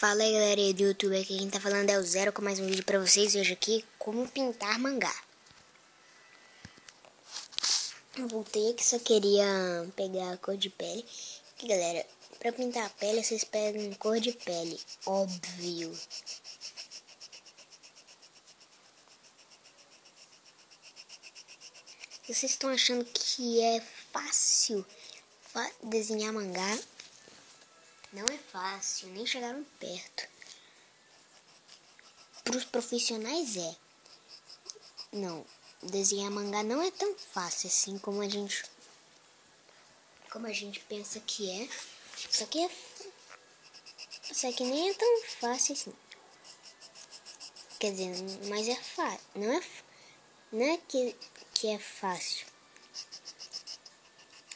Fala aí galera do YouTube, aqui quem tá falando é o Zero com mais um vídeo pra vocês. Hoje aqui, como pintar mangá. Eu voltei aqui, só queria pegar a cor de pele. Aqui galera, pra pintar a pele vocês pegam cor de pele, óbvio. Vocês estão achando que é fácil desenhar mangá? Não é fácil, nem chegaram perto. Para os profissionais é. Não, desenhar mangá não é tão fácil assim como a gente pensa que é. Só que nem é tão fácil assim. Quer dizer, mas é fácil. Não é que é fácil.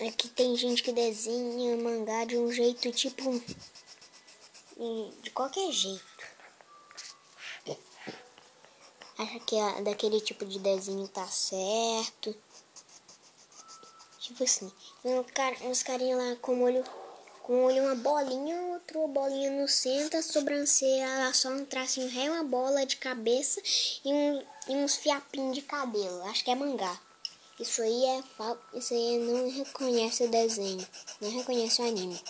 É que tem gente que desenha mangá de um jeito tipo de qualquer jeito. Acha que daquele tipo de desenho tá certo. Tipo assim, uns carinha lá com o olho uma bolinha, outra bolinha no centro, a sobrancelha só um tracinho ré, uma bola de cabeça e uns fiapinhos de cabelo. Acho que é mangá. Isso aí não reconhece o desenho, não reconhece o anime.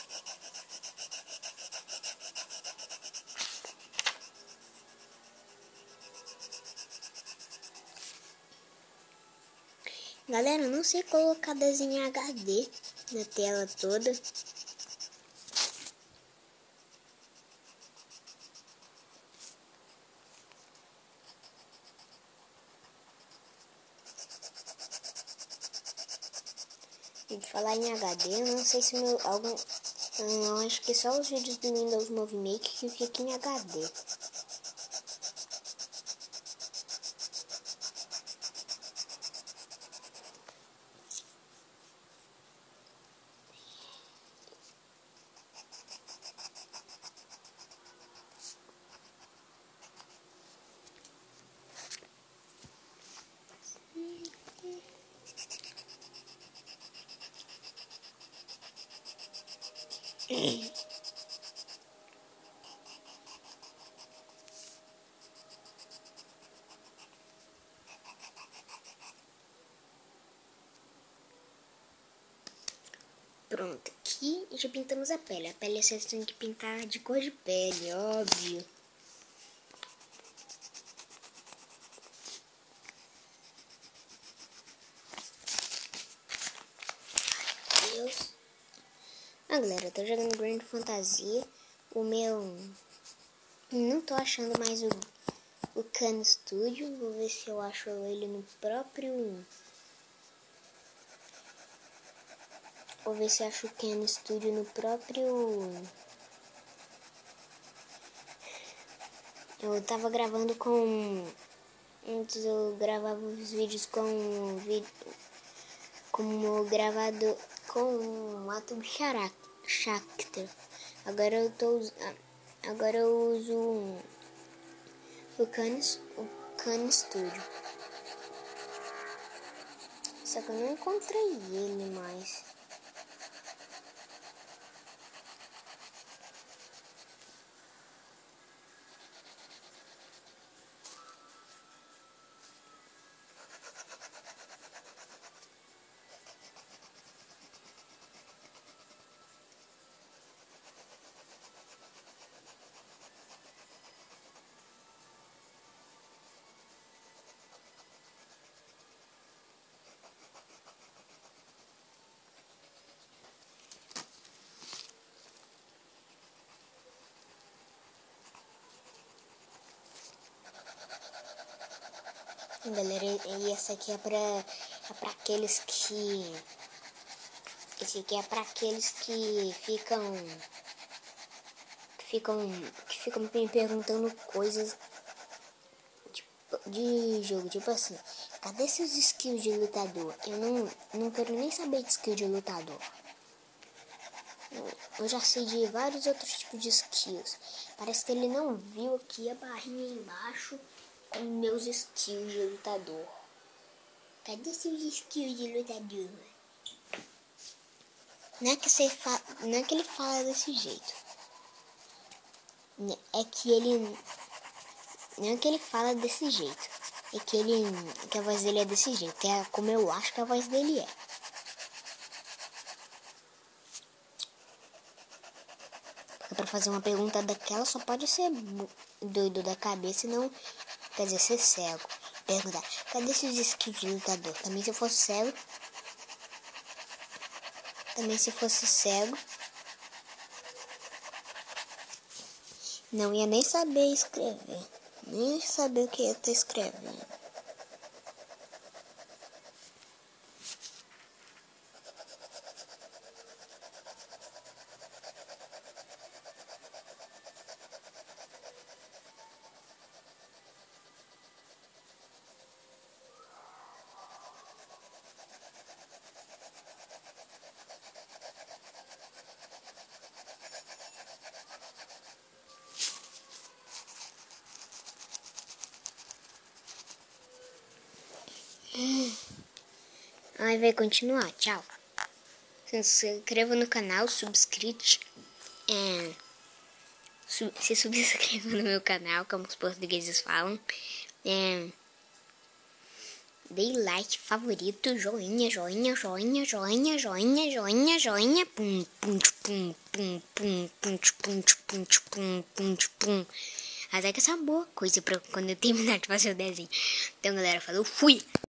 Galera, eu não sei colocar desenho HD na tela toda. E de falar em HD, eu não sei se eu acho que só os vídeos do Windows Movie Maker que ficam em HD. Pronto, aqui já pintamos a pele. A pele vocês têm que pintar de cor de pele, óbvio. Deus. Galera, eu tô jogando Grand Fantasia. O meu... Não tô achando mais o Khan Studio. Vou ver se eu acho ele no próprio... Vou ver se eu acho o Khan Studio no próprio... Eu tava gravando com... Antes eu gravava os vídeos com gravado com o Atom Shafter. Agora eu uso o Khan Studio. Só que eu não encontrei ele mais. Galera, e essa aqui é pra aqueles que... Esse aqui é pra aqueles que ficam me perguntando coisas de jogo, tipo assim, cadê seus skills de lutador? Eu não quero nem saber de skill de lutador. Eu já sei de vários outros tipos de skills. Parece que ele não viu aqui a barrinha embaixo com meus skills de lutador. Cadê seus skills de lutador? Não é que ele fala desse jeito. É que ele... Não é que ele fala desse jeito. É que a voz dele é desse jeito. É como eu acho que a voz dele é. Porque pra fazer uma pergunta daquela só pode ser doido da cabeça e não... Quer dizer, ser cego. Perguntar, cadê esses skills de lutador? Também se eu fosse cego... Não ia nem saber escrever. Nem saber o que eu estou escrevendo. Aí vai continuar, tchau. Se inscreva no canal, subscrite. Se subscreva no meu canal, como os portugueses falam. Dê like, favorito, joinha, joinha, joinha, joinha, joinha, joinha, joinha. Pum, pum, pum, pum, pum, pum, pum, pum, pum, pum, pum. Até que essa boa coisa pra quando eu terminar de fazer o desenho. Então, galera, falou, fui!